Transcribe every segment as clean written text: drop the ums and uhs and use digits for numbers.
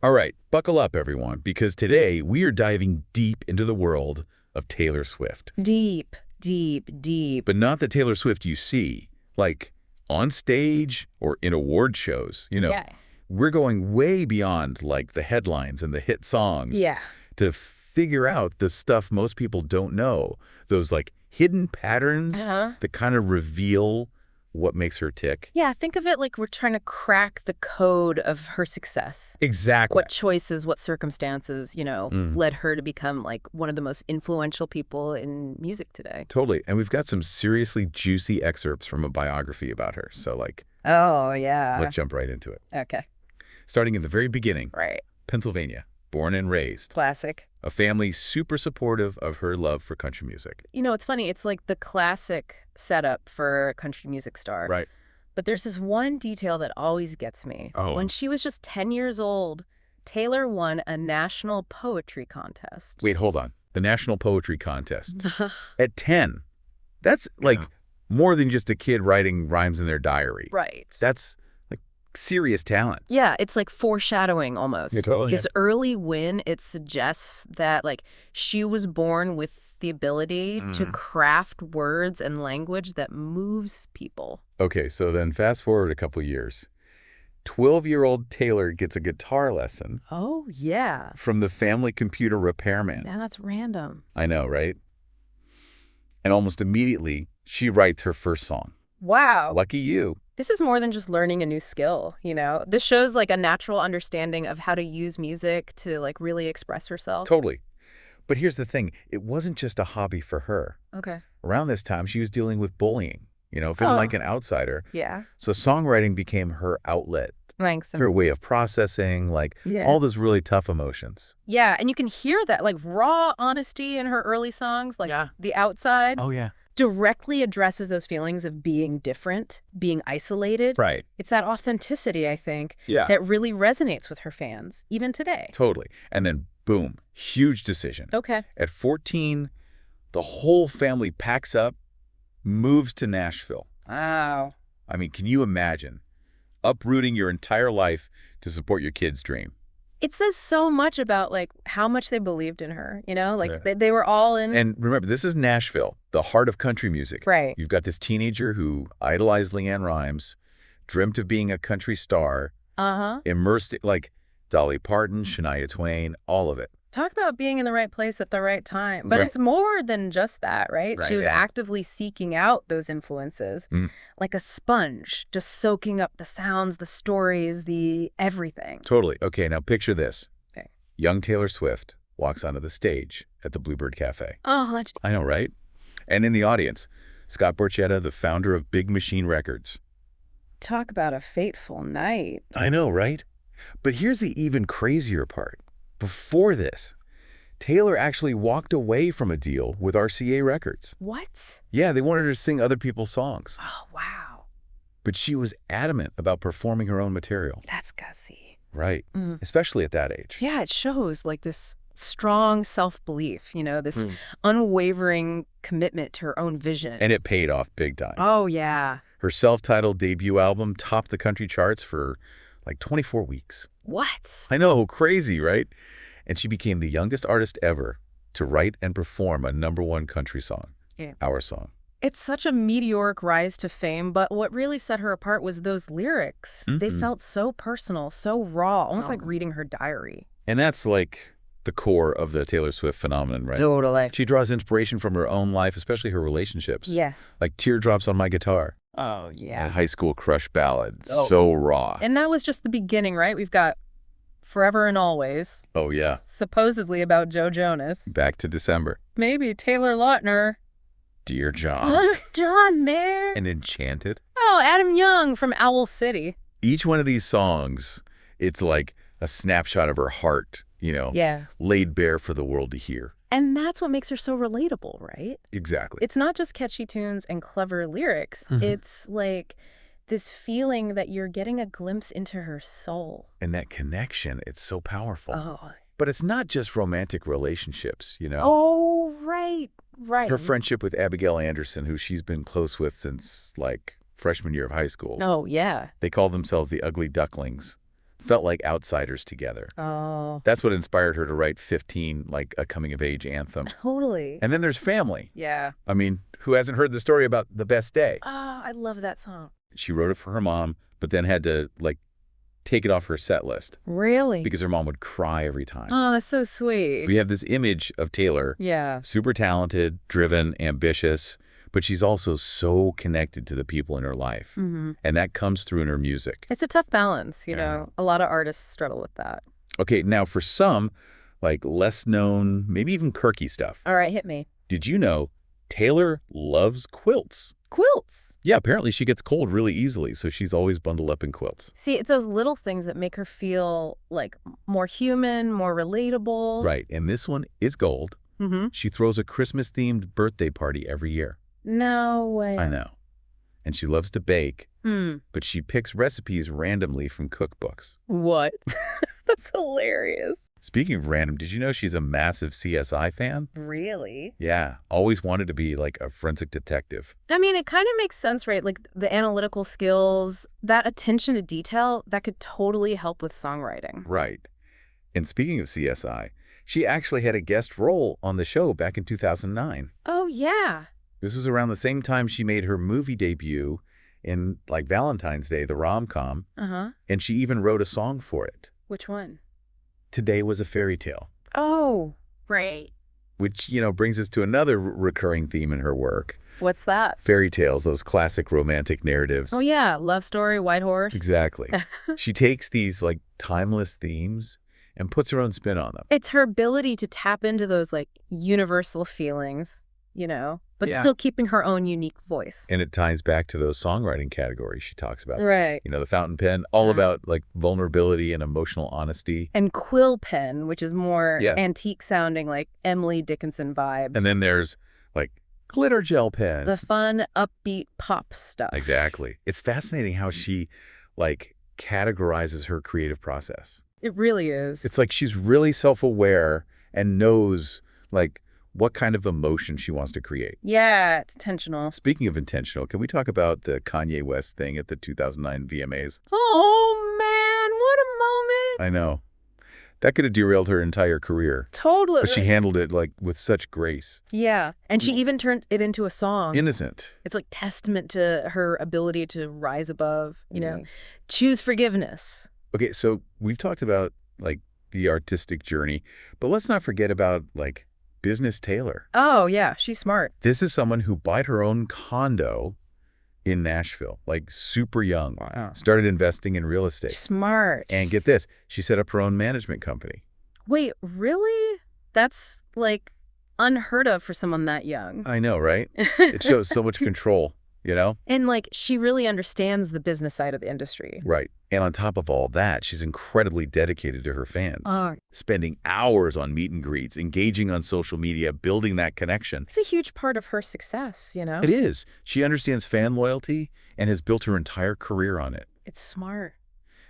All right, buckle up, everyone, because today we are diving deep into the world of Taylor Swift. Deep, deep, deep. But not the Taylor Swift you see, like on stage or in award shows. Yeah. We're going way beyond like the headlines and the hit songs Yeah. to figure out the stuff most people don't know. Those like hidden patterns that kind of reveal what makes her tick. Yeah, think of it like we're trying to crack the code of her success. Exactly. What choices, what circumstances, led her to become like one of the most influential people in music today. Totally. And we've got some seriously juicy excerpts from a biography about her. So Oh, yeah. let's jump right into it. Okay. Starting in the very beginning, Right. Pennsylvania, born and raised. Classic. A family super supportive of her love for country music. It's funny. It's like the classic setup for a country music star. Right. But there's this one detail that always gets me. Oh. When she was just 10 years old, Taylor won a national poetry contest. Wait, hold on. The National Poetry Contest. At 10. That's like more than just a kid writing rhymes in their diary. Right. That's like serious talent. Yeah, it's like foreshadowing almost. Yeah, totally. This early win, it suggests that like she was born with the ability to craft words and language that moves people. Okay, so then fast forward a couple years. 12-year-old Taylor gets a guitar lesson Oh, yeah. from the family computer repairman. Yeah, that's random. I know, right? And almost immediately, she writes her first song. Wow. Lucky you. This is more than just learning a new skill, This shows like a natural understanding of how to use music to like really express herself. Totally. But here's the thing. It wasn't just a hobby for her. Okay. Around this time, she was dealing with bullying, feeling like an outsider. Yeah. So songwriting became her outlet, Thanks. her way of processing, Yeah. all those really tough emotions. Yeah, and you can hear that like raw honesty in her early songs, like The Outside. Oh, yeah. Directly addresses those feelings of being different, being isolated. Right. It's that authenticity, I think, Yeah. that really resonates with her fans, even today. Totally. And then, boom, huge decision. Okay. At 14, the whole family packs up, moves to Nashville. Wow. I mean, can you imagine uprooting your entire life to support your kid's dream? It says so much about like how much they believed in her, they were all in. And remember, this is Nashville, the heart of country music. Right. You've got this teenager who idolized LeAnn Rimes, dreamt of being a country star, immersed like Dolly Parton, Shania Twain, all of it. Talk about being in the right place at the right time. But Right. It's more than just that, right? Right, She was yeah. actively seeking out those influences like a sponge, just soaking up the sounds, the stories, the everything. Totally. Okay, now picture this. Okay. Young Taylor Swift walks onto the stage at the Bluebird Cafe. Oh, that's... I know, right? And in the audience, Scott Borchetta, the founder of Big Machine Records. Talk about a fateful night. I know, right? But here's the even crazier part. Before this, Taylor actually walked away from a deal with RCA Records. What? Yeah, they wanted her to sing other people's songs. Oh, wow. But she was adamant about performing her own material. That's gutsy. Right. Especially at that age. Yeah, it shows like this strong self-belief, this unwavering commitment to her own vision. And it paid off big time. Oh, yeah. Her self-titled debut album topped the country charts for like 24 weeks. What? I know, crazy, right? And she became the youngest artist ever to write and perform a #1 country song, our song. It's such a meteoric rise to fame, but what really set her apart was those lyrics. They felt so personal, so raw, almost like reading her diary. And that's like the core of the Taylor Swift phenomenon, right? Totally. She draws inspiration from her own life, especially her relationships. Yeah. Like Teardrops on My Guitar. Oh, yeah. And High School Crush ballad. So raw. And that was just the beginning, right? We've got Forever and Always. Oh, yeah. Supposedly about Joe Jonas. Back to December. Maybe Taylor Lautner. Dear John. John Mayer. And Enchanted. Oh, Adam Young from Owl City. Each one of these songs, it's like a snapshot of her heart, Yeah. laid bare for the world to hear. And that's what makes her so relatable, right? Exactly. It's not just catchy tunes and clever lyrics. It's like this feeling that you're getting a glimpse into her soul. And that connection, it's so powerful. Oh. But it's not just romantic relationships, Oh, right. Her friendship with Abigail Anderson, who she's been close with since, like, freshman year of high school. Oh, yeah. They call themselves the Ugly Ducklings. felt like outsiders together. Oh. That's what inspired her to write 15, like a coming-of-age anthem. Totally. And then there's Family. Yeah. I mean, who hasn't heard the story about the best day? Oh, I love that song. She wrote it for her mom, but then had to, like, take it off her set list. Really? Because her mom would cry every time. Oh, that's so sweet. So we have this image of Taylor. Yeah. Super talented, driven, ambitious, but she's also so connected to the people in her life. Mm-hmm. And that comes through in her music. It's a tough balance, you Yeah. know. A lot of artists struggle with that. Okay, now for some, like less known, maybe even quirky stuff. All right, hit me. Did you know Taylor loves quilts? Quilts. Yeah, apparently she gets cold really easily, so she's always bundled up in quilts. See, it's those little things that make her feel like more human, more relatable. Right, and this one is gold. Mm-hmm. She throws a Christmas-themed birthday party every year. No way. I know. And she loves to bake, Hmm. but she picks recipes randomly from cookbooks. What? That's hilarious. Speaking of random, did you know she's a massive CSI fan? Really? Yeah, always wanted to be like a forensic detective. I mean, it kind of makes sense, right? Like the analytical skills, that attention to detail, that could totally help with songwriting. Right. And speaking of CSI, she actually had a guest role on the show back in 2009. Oh, yeah. This was around the same time she made her movie debut in like Valentine's Day, the rom-com, Uh-huh. and she even wrote a song for it. Which one? Today Was a Fairy Tale, Oh, right. which, brings us to another recurring theme in her work. What's that? Fairy tales, those classic romantic narratives. Oh, yeah. Love story, White Horse. Exactly. She takes these like timeless themes and puts her own spin on them. It's her ability to tap into those like universal feelings, but Yeah. still keeping her own unique voice. And it ties back to those songwriting categories she talks about. Right. The fountain pen, all about like vulnerability and emotional honesty. And quill pen, which is more Yeah. antique sounding, like Emily Dickinson vibes. And then there's like glitter gel pen. the fun, upbeat pop stuff. Exactly. It's fascinating how she like categorizes her creative process. It really is. It's like she's really self-aware and knows like what kind of emotion she wants to create. Yeah, it's intentional. Speaking of intentional, can we talk about the Kanye West thing at the 2009 VMAs? Oh, man, what a moment. I know. That could have derailed her entire career. Totally. But she handled it like with such grace. Yeah, and she even turned it into a song. Innocent. It's like testament to her ability to rise above, Mm. choose forgiveness. Okay, so we've talked about like the artistic journey, but let's not forget about like business Taylor. Oh, yeah, she's smart. This is someone who bought her own condo in Nashville, like super young. Wow. Started investing in real estate. Smart. And get this, she set up her own management company. Wait, really? That's like unheard of for someone that young. I know, right? It shows so much control, And like she really understands the business side of the industry. Right. And on top of all that, she's incredibly dedicated to her fans. Oh. Spending hours on meet and greets, engaging on social media, building that connection. It's a huge part of her success, It is. She understands fan loyalty and has built her entire career on it. It's smart.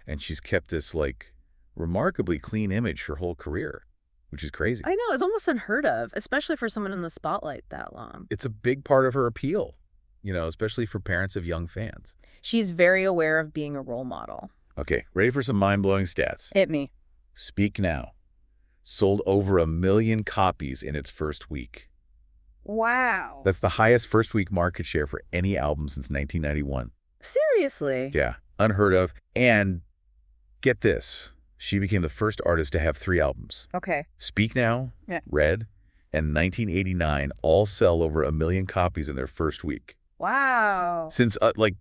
And she's kept this like remarkably clean image her whole career, which is crazy. I know, it's almost unheard of, especially for someone in the spotlight that long. It's a big part of her appeal, especially for parents of young fans. She's very aware of being a role model. Okay, ready for some mind-blowing stats? Hit me. Speak Now sold over 1 million copies in its first week. Wow. That's the highest first-week market share for any album since 1991. Seriously? Yeah, unheard of. And get this, she became the first artist to have 3 albums. Okay. Speak Now, Yeah. Red, and 1989 all sell over 1 million copies in their first week. Wow. Since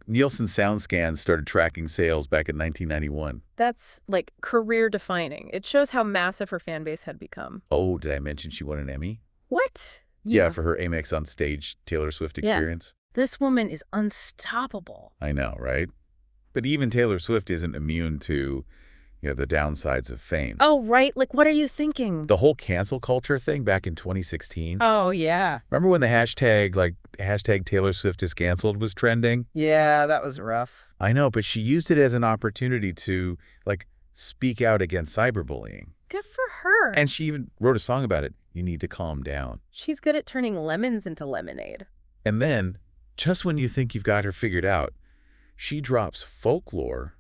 Nielsen SoundScan started tracking sales back in 1991. That's like career defining. It shows how massive her fan base had become. Oh, did I mention she won an Emmy? What? Yeah, for her Amex on Stage Taylor Swift experience. This woman is unstoppable. I know, right? But even Taylor Swift isn't immune to, the downsides of fame. Oh, right. Like, what are you thinking? The whole cancel culture thing back in 2016. Oh, yeah. Remember when the hashtag Taylor Swift is canceled was trending? Yeah, that was rough. I know, but she used it as an opportunity to, speak out against cyberbullying. Good for her. And she even wrote a song about it. You need to calm down. She's good at turning lemons into lemonade. And then, just when you think you've got her figured out, she drops Folklore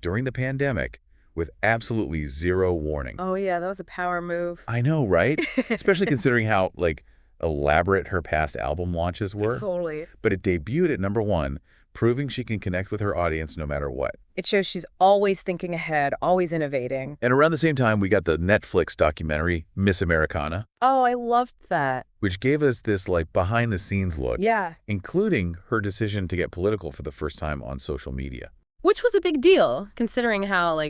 during the pandemic, with absolutely zero warning. Oh, yeah, that was a power move. I know, right? Especially considering how, elaborate her past album launches were. Totally. But it debuted at #1, proving she can connect with her audience no matter what. It shows she's always thinking ahead, always innovating. And around the same time, we got the Netflix documentary, Miss Americana. Oh, I loved that. Which gave us this, behind-the-scenes look. Yeah. Including her decision to get political for the first time on social media. Which was a big deal, considering how,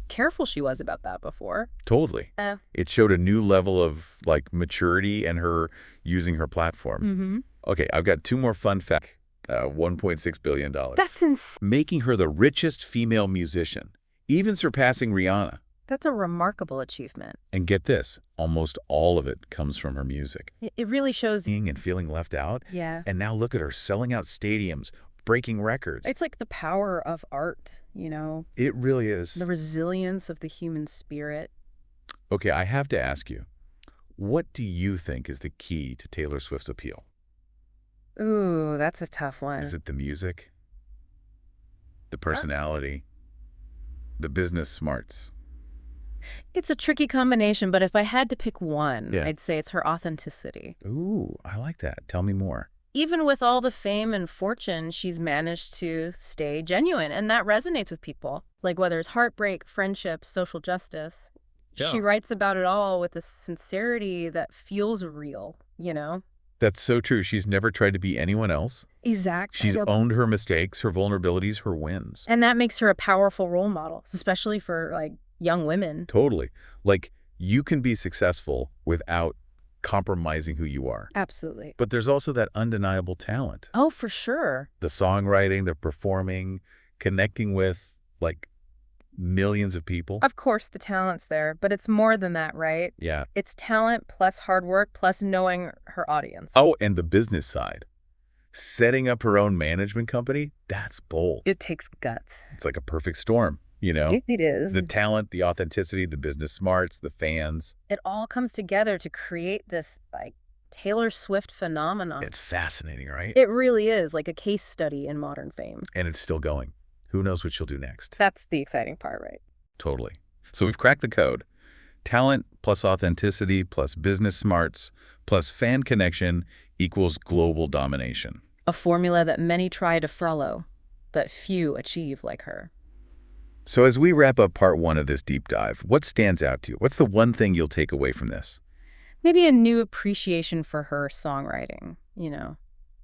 careful she was about that before. Totally. It showed a new level of, maturity and her using her platform. Mm-hmm. Okay, I've got 2 more fun facts. $1.6 billion. That's insane. Making her the richest female musician, even surpassing Rihanna. That's a remarkable achievement. And get this, almost all of it comes from her music. It really shows... And feeling left out. Yeah. And now look at her selling out stadiums, breaking records. It's like the power of art, It really is. The resilience of the human spirit. Okay, I have to ask you, what do you think is the key to Taylor Swift's appeal? Ooh, that's a tough one. Is it the music? The personality? The business smarts? It's a tricky combination, but if I had to pick one, Yeah. I'd say it's her authenticity. Ooh, I like that. Tell me more. Even with all the fame and fortune, she's managed to stay genuine, and that resonates with people. Whether it's heartbreak, friendship, social justice, she writes about it all with a sincerity that feels real, That's so true. She's never tried to be anyone else. Exactly. She's owned her mistakes, her vulnerabilities, her wins. And that makes her a powerful role model, especially for, young women. Totally. You can be successful without compromising who you are. Absolutely. But there's also that undeniable talent. Oh, for sure. The songwriting, the performing, connecting with, millions of people. Of course, the talent's there, but it's more than that, right? Yeah. It's talent plus hard work plus knowing her audience. Oh, and the business side. Setting up her own management company, that's bold. It takes guts. It's like a perfect storm, It is. The talent, the authenticity, the business smarts, the fans. It all comes together to create this, Taylor Swift phenomenon. It's fascinating, right? It really is, like a case study in modern fame. And it's still going. Who knows what she'll do next? That's the exciting part, right? Totally. So we've cracked the code. Talent plus authenticity plus business smarts plus fan connection equals global domination. A formula that many try to follow, but few achieve like her. So as we wrap up part 1 of this deep dive, what stands out to you? What's the one thing you'll take away from this? Maybe a new appreciation for her songwriting,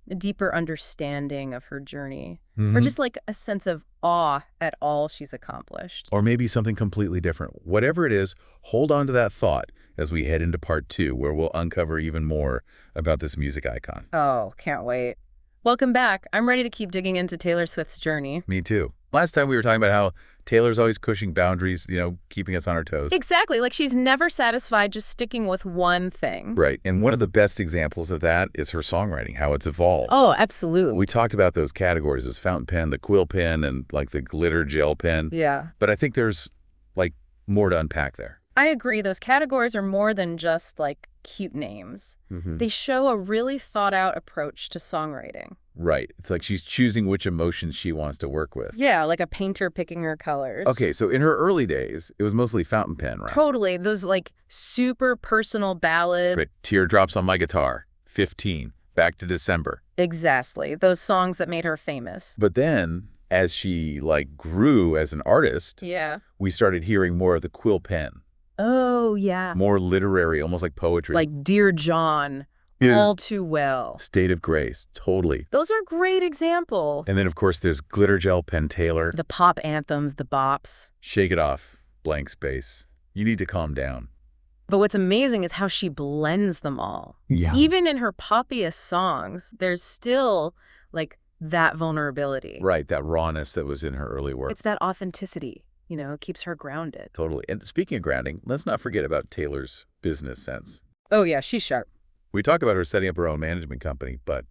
a deeper understanding of her journey, or just a sense of awe at all she's accomplished. Or maybe something completely different. Whatever it is, hold on to that thought as we head into part 2, where we'll uncover even more about this music icon. Oh, can't wait. Welcome back. I'm ready to keep digging into Taylor Swift's journey. Me too. Last time we were talking about how Taylor's always pushing boundaries, keeping us on our toes. Exactly. She's never satisfied just sticking with one thing. Right. And one of the best examples of that is her songwriting, how it's evolved. Oh, absolutely. We talked about those categories as fountain pen, the quill pen, and the glitter gel pen. Yeah. But I think there's more to unpack there. I agree. Those categories are more than just cute names. They show a really thought out approach to songwriting. Right. It's she's choosing which emotions she wants to work with. Yeah, like a painter picking her colors. Okay, so in her early days, it was mostly fountain pen, right? Totally. Those super personal ballads. Right. Teardrops on My Guitar, 15, Back to December. Exactly. Those songs that made her famous. But then, as she grew as an artist, we started hearing more of the quill pen. Oh, yeah. More literary, almost like poetry. Like Dear John, All Too Well. State of Grace, totally. Those are great examples. And then, of course, there's Glitter Gel Pen Taylor. The pop anthems, the bops. Shake It Off, Blank Space. You need to calm down. But what's amazing is how she blends them all. Yeah. Even in her poppiest songs, there's still, that vulnerability. Right, that rawness that was in her early work. It's that authenticity. It keeps her grounded. Totally. And speaking of grounding, let's not forget about Taylor's business sense. Oh, yeah, she's sharp. We talk about her setting up her own management company, but,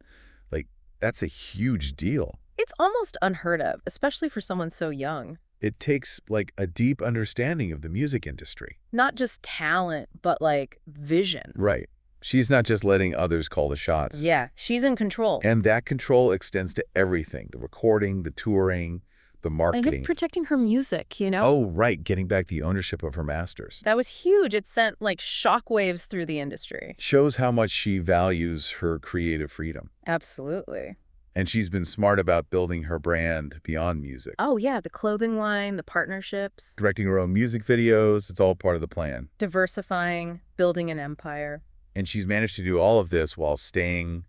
that's a huge deal. It's almost unheard of, especially for someone so young. It takes, a deep understanding of the music industry. Not just talent, but, vision. Right. She's not just letting others call the shots. Yeah, she's in control. And that control extends to everything, the recording, the touring, the marketing. And protecting her music, you know? Oh, right, getting back the ownership of her masters. That was huge. It sent, like, shockwaves through the industry. Shows how much she values her creative freedom. Absolutely. And she's been smart about building her brand beyond music. Oh, yeah, the clothing line, the partnerships. Directing her own music videos, it's all part of the plan. Diversifying, building an empire. And she's managed to do all of this while staying,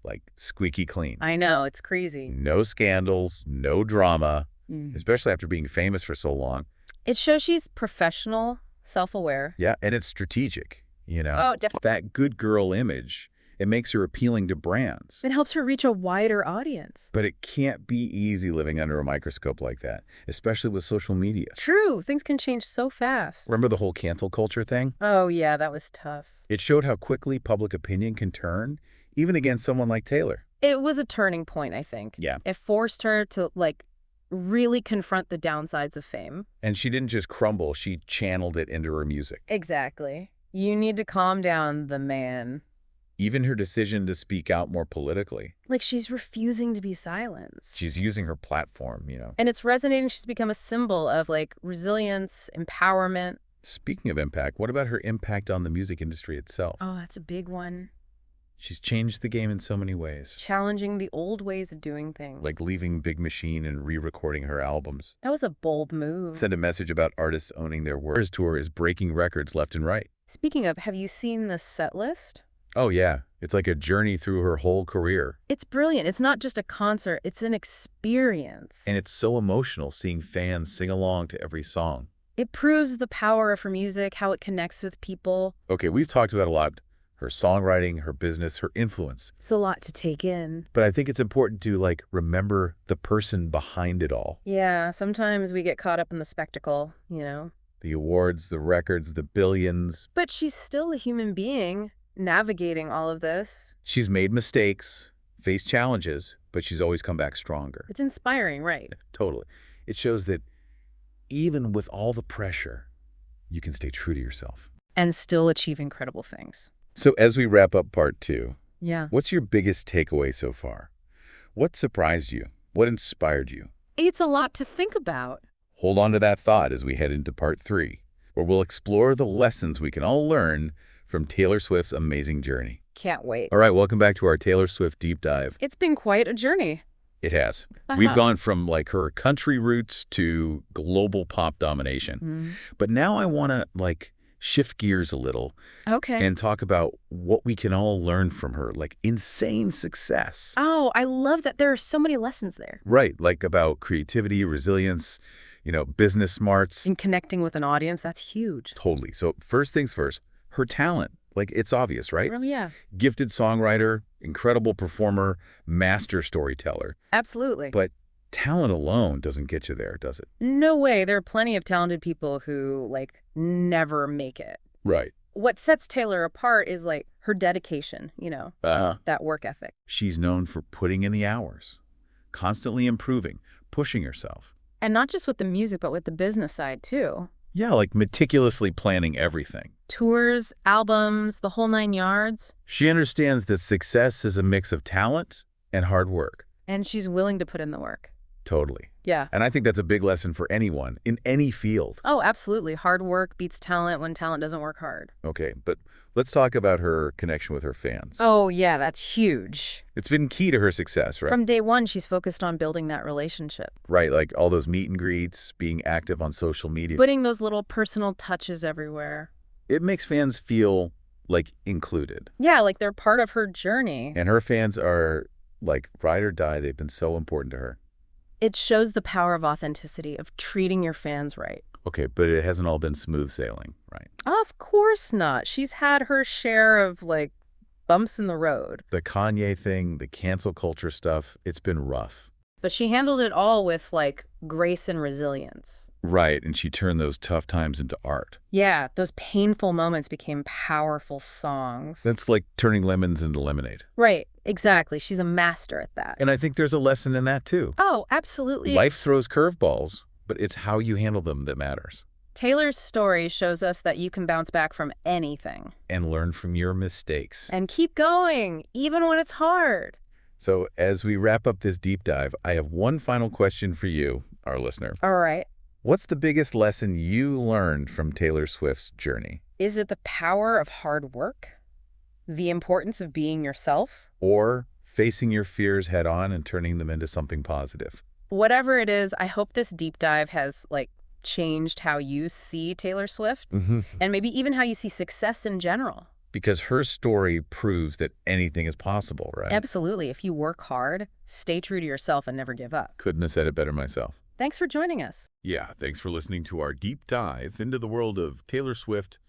like, squeaky clean. I know, it's crazy. No scandals, no drama, especially after being famous for so long. It shows she's professional, self-aware. Yeah, and it's strategic, you know? Oh, definitely. That good girl image, it makes her appealing to brands. It helps her reach a wider audience. But it can't be easy living under a microscope like that, especially with social media. True. Things can change so fast. Remember the whole cancel culture thing? Oh, yeah, that was tough. It showed how quickly public opinion can turn, even against someone like Taylor. It was a turning point, I think. Yeah. It forced her to, like, really confront the downsides of fame. And she didn't just crumble, she channeled it into her music. Exactly. You need to calm down the man. Even her decision to speak out more politically. Like, she's refusing to be silenced. She's using her platform, you know. And it's resonating. She's become a symbol of, like, resilience, empowerment. Speaking of impact, what about her impact on the music industry itself? Oh, that's a big one. She's changed the game in so many ways. Challenging the old ways of doing things. Like leaving Big Machine and re-recording her albums. That was a bold move. Send a message about artists owning their work. Her tour is breaking records left and right. Speaking of, have you seen the set list? Oh, yeah. It's like a journey through her whole career. It's brilliant. It's not just a concert. It's an experience. And it's so emotional seeing fans sing along to every song. It proves the power of her music, how it connects with people. Okay, we've talked about a lot. Her songwriting, her business, her influence. It's a lot to take in. But I think it's important to, like, remember the person behind it all. Yeah, sometimes we get caught up in the spectacle, you know. The awards, the records, the billions. But she's still a human being navigating all of this. She's made mistakes, faced challenges, but she's always come back stronger. It's inspiring, right? Totally. It shows that even with all the pressure, you can stay true to yourself. And still achieve incredible things. So as we wrap up part 2, yeah, what's your biggest takeaway so far? What surprised you? What inspired you? It's a lot to think about. Hold on to that thought as we head into part 3, where we'll explore the lessons we can all learn from Taylor Swift's amazing journey. Can't wait. All right, welcome back to our Taylor Swift deep dive. It's been quite a journey. It has. We've gone from, like, her country roots to global pop domination. But now I want to, like, shift gears a little. Okay. And talk about what we can all learn from her, like insane success. Oh, I love that there are so many lessons there. Right, like about creativity, resilience, you know, business smarts. And connecting with an audience, that's huge. Totally. So first things first, her talent. Like, it's obvious, right? Well, yeah. Gifted songwriter, incredible performer, master storyteller. Absolutely. But talent alone doesn't get you there, does it? No way. There are plenty of talented people who, like, never make it. Right. What sets Taylor apart is, like, her dedication, you know, that work ethic. She's known for putting in the hours, constantly improving, pushing herself. And not just with the music, but with the business side, too. Yeah, like meticulously planning everything. Tours, albums, the whole 9 yards. She understands that success is a mix of talent and hard work. And she's willing to put in the work. Totally. Yeah. And I think that's a big lesson for anyone in any field. Oh, absolutely. Hard work beats talent when talent doesn't work hard. Okay, but let's talk about her connection with her fans. Oh, yeah, that's huge. It's been key to her success, right? From day one, she's focused on building that relationship. Right, like all those meet and greets, being active on social media. Putting those little personal touches everywhere. It makes fans feel, like, included. Yeah, like they're part of her journey. And her fans are, like, ride or die. They've been so important to her. It shows the power of authenticity, of treating your fans right. Okay, but it hasn't all been smooth sailing, right? Of course not. She's had her share of, like, bumps in the road. The Kanye thing, the cancel culture stuff, it's been rough. But she handled it all with, like, grace and resilience. Right, and she turned those tough times into art. Yeah, those painful moments became powerful songs. That's like turning lemons into lemonade. Right, exactly. She's a master at that. And I think there's a lesson in that, too. Oh, absolutely. Life throws curveballs, but it's how you handle them that matters. Taylor's story shows us that you can bounce back from anything. And learn from your mistakes. And keep going, even when it's hard. So as we wrap up this deep dive, I have one final question for you. our listener. All right. What's the biggest lesson you learned from Taylor Swift's journey? Is it the power of hard work? The importance of being yourself? Or facing your fears head on and turning them into something positive? Whatever it is, I hope this deep dive has, changed how you see Taylor Swift and maybe even how you see success in general. Because her story proves that anything is possible, right? Absolutely. If you work hard, stay true to yourself and never give up. Couldn't have said it better myself. Thanks for joining us. Yeah, thanks for listening to our deep dive into the world of Taylor Swift